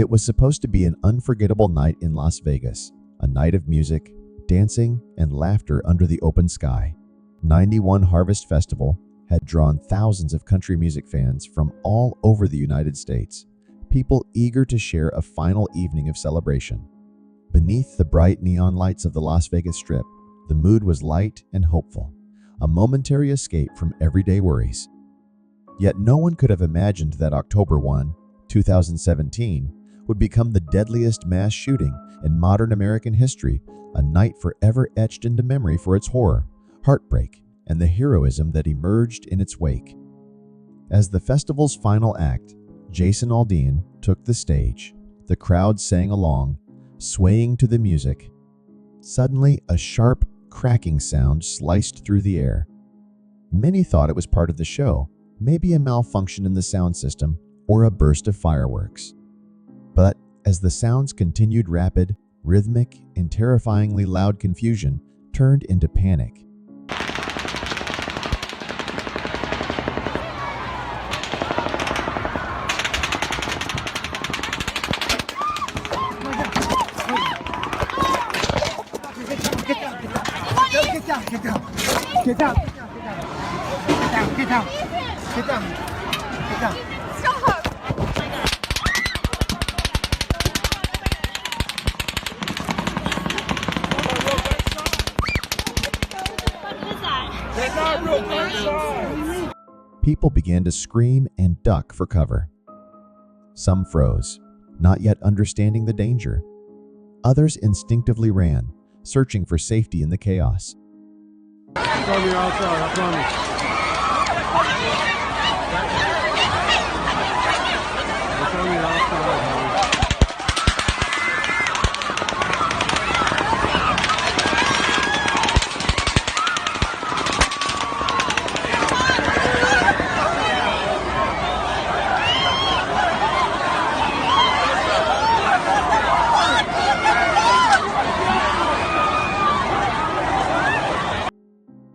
It was supposed to be an unforgettable night in Las Vegas, a night of music, dancing, and laughter under the open sky. 91 Harvest Festival had drawn thousands of country music fans from all over the United States, people eager to share a final evening of celebration. Beneath the bright neon lights of the Las Vegas Strip, the mood was light and hopeful, a momentary escape from everyday worries. Yet no one could have imagined that October 1, 2017, would become the deadliest mass shooting in modern American history, a night forever etched into memory for its horror, heartbreak, and the heroism that emerged in its wake. As the festival's final act, Jason Aldean took the stage. The crowd sang along, swaying to the music. Suddenly, a sharp, cracking sound sliced through the air. Many thought it was part of the show, maybe a malfunction in the sound system or a burst of fireworks. But as the sounds continued, rapid, rhythmic, and terrifyingly loud confusion turned into panic. Get down. Stop! People began to scream and duck for cover. Some froze, not yet understanding the danger. Others instinctively ran, searching for safety in the chaos. It's on the outside, I promise. It's on the outside, honey.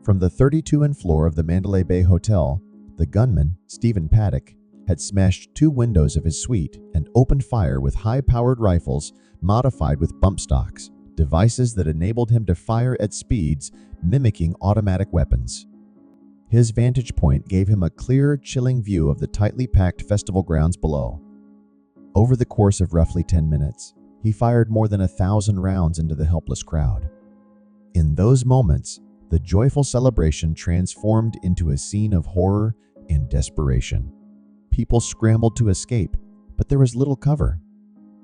From the 32nd floor of the Mandalay Bay Hotel, the gunman, Stephen Paddock, had smashed 2 windows of his suite and opened fire with high-powered rifles modified with bump stocks, devices that enabled him to fire at speeds mimicking automatic weapons. His vantage point gave him a clear, chilling view of the tightly packed festival grounds below. Over the course of roughly 10 minutes, he fired more than 1,000 rounds into the helpless crowd. In those moments, the joyful celebration transformed into a scene of horror and desperation. People scrambled to escape, but there was little cover.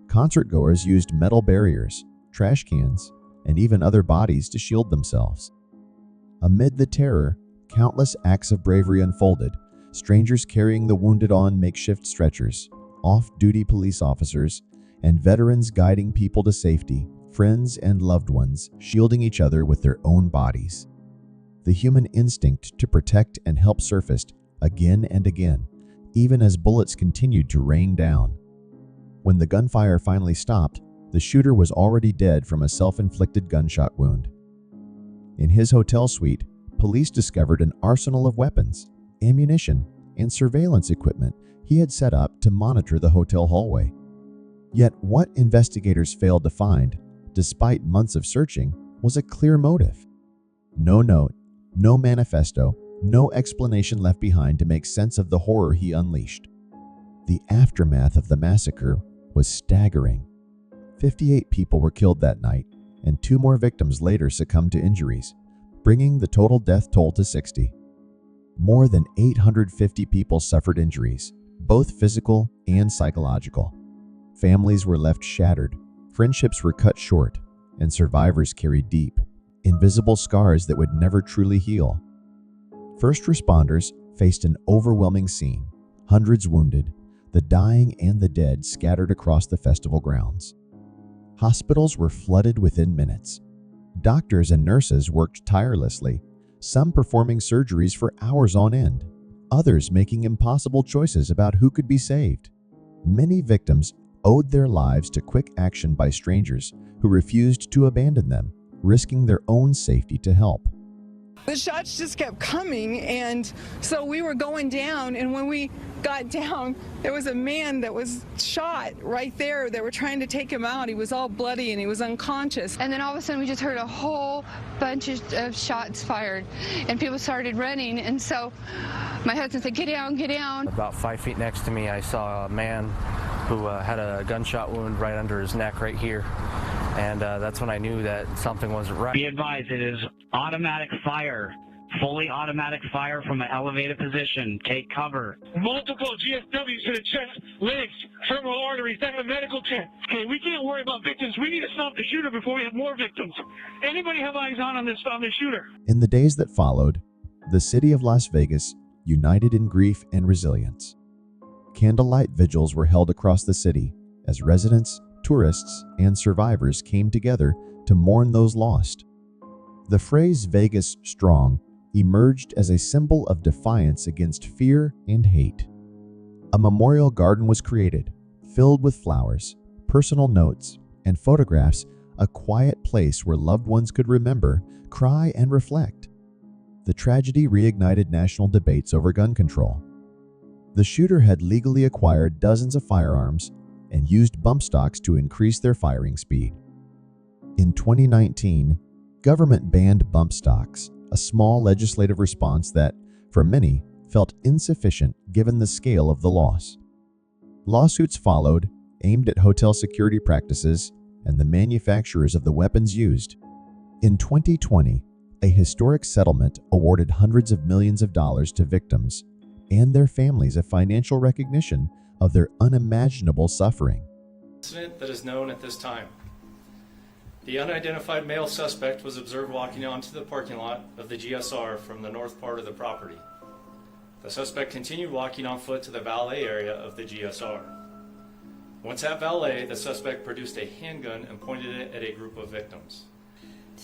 Concertgoers used metal barriers, trash cans, and even other bodies to shield themselves. Amid the terror, countless acts of bravery unfolded, strangers carrying the wounded on makeshift stretchers, off-duty police officers, and veterans guiding people to safety, friends and loved ones shielding each other with their own bodies. The human instinct to protect and help surfaced again and again, even as bullets continued to rain down. When the gunfire finally stopped, the shooter was already dead from a self-inflicted gunshot wound. In his hotel suite, police discovered an arsenal of weapons, ammunition, and surveillance equipment he had set up to monitor the hotel hallway. Yet what investigators failed to find, despite months of searching, was a clear motive. No note, no manifesto, no explanation left behind to make sense of the horror he unleashed. The aftermath of the massacre was staggering. 58 people were killed that night, and 2 more victims later succumbed to injuries, bringing the total death toll to 60. More than 850 people suffered injuries, both physical and psychological. Families were left shattered, friendships were cut short, and survivors carried deep, invisible scars that would never truly heal. First responders faced an overwhelming scene, hundreds wounded, the dying and the dead scattered across the festival grounds. Hospitals were flooded within minutes. Doctors and nurses worked tirelessly, some performing surgeries for hours on end, others making impossible choices about who could be saved. Many victims owed their lives to quick action by strangers who refused to abandon them, risking their own safety to help. The shots just kept coming, and so we were going down, and when we got down, there was a man that was shot right there. They were trying to take him out. He was all bloody and he was unconscious. And then all of a sudden we just heard a whole bunch of shots fired, and people started running, and so my husband said, "Get down, get down." About 5 feet next to me, I saw a man who had a gunshot wound right under his neck right here. And that's when I knew that something wasn't right. Be advised, it is automatic fire, fully automatic fire from an elevated position. Take cover. Multiple GSWs to the chest, legs, femoral arteries, that's a medical check. Okay, we can't worry about victims. We need to stop the shooter before we have more victims. Anybody have eyes on this shooter? In the days that followed, the city of Las Vegas united in grief and resilience. Candlelight vigils were held across the city as residents, tourists, and survivors came together to mourn those lost. The phrase "Vegas Strong" emerged as a symbol of defiance against fear and hate. A memorial garden was created, filled with flowers, personal notes, and photographs, a quiet place where loved ones could remember, cry, and reflect. The tragedy reignited national debates over gun control. The shooter had legally acquired dozens of firearms and used bump stocks to increase their firing speed. In 2019, government banned bump stocks, a small legislative response that, for many, felt insufficient given the scale of the loss. Lawsuits followed, aimed at hotel security practices and the manufacturers of the weapons used. In 2020, a historic settlement awarded hundreds of millions of dollars to victims and their families a financial recognition of their unimaginable suffering. Incident that is known at this time. The unidentified male suspect was observed walking onto the parking lot of the GSR from the north part of the property. The suspect continued walking on foot to the valet area of the GSR. Once at valet, the suspect produced a handgun and pointed it at a group of victims.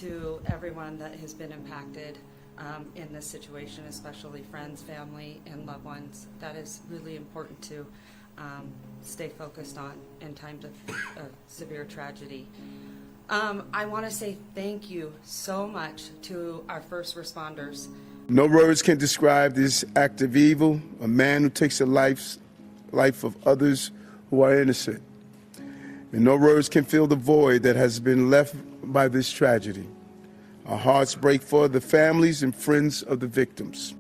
To everyone that has been impacted in this situation, especially friends, family, and loved ones, that is really important to stay focused on in times of severe tragedy. I want to say thank you so much to our first responders. No words can describe this act of evil, a man who takes the life of others who are innocent. And no words can fill the void that has been left by this tragedy. Our hearts break for the families and friends of the victims.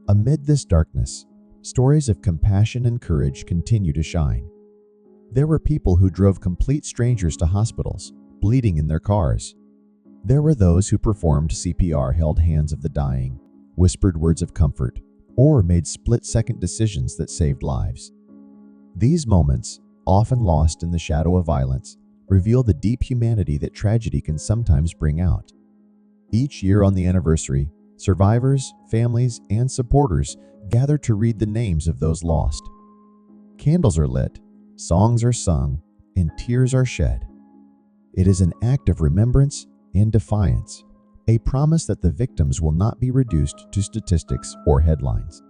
Amid this darkness, stories of compassion and courage continue to shine. There were people who drove complete strangers to hospitals, bleeding in their cars. There were those who performed CPR, held hands of the dying, whispered words of comfort, or made split-second decisions that saved lives. These moments, often lost in the shadow of violence, reveal the deep humanity that tragedy can sometimes bring out. Each year on the anniversary, survivors, families, and supporters gather to read the names of those lost. Candles are lit, songs are sung, and tears are shed. It is an act of remembrance and defiance, a promise that the victims will not be reduced to statistics or headlines.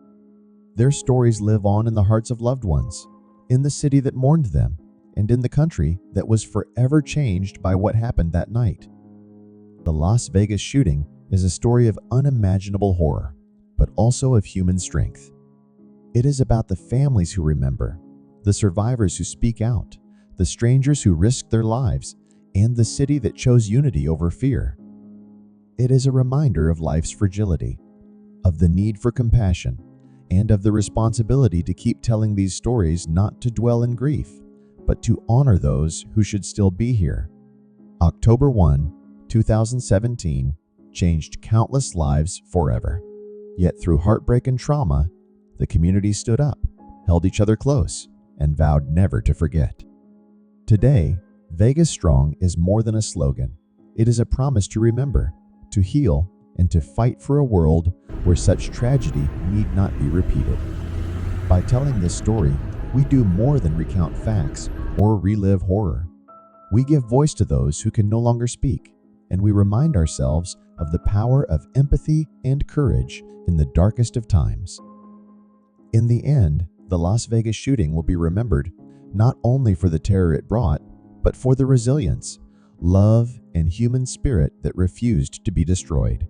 Their stories live on in the hearts of loved ones, in the city that mourned them, and in the country that was forever changed by what happened that night. The Las Vegas shooting is a story of unimaginable horror, but also of human strength. It is about the families who remember, the survivors who speak out, the strangers who risked their lives, and the city that chose unity over fear. It is a reminder of life's fragility, of the need for compassion, and of the responsibility to keep telling these stories, not to dwell in grief, but to honor those who should still be here. October 1, 2017 changed countless lives forever. Yet through heartbreak and trauma, the community stood up, held each other close, and vowed never to forget. Today, Vegas Strong is more than a slogan. It is a promise to remember, to heal, and to fight for a world where such tragedy need not be repeated. By telling this story, we do more than recount facts or relive horror. We give voice to those who can no longer speak, and we remind ourselves of the power of empathy and courage in the darkest of times. In the end, the Las Vegas shooting will be remembered not only for the terror it brought, but for the resilience, love, and human spirit that refused to be destroyed.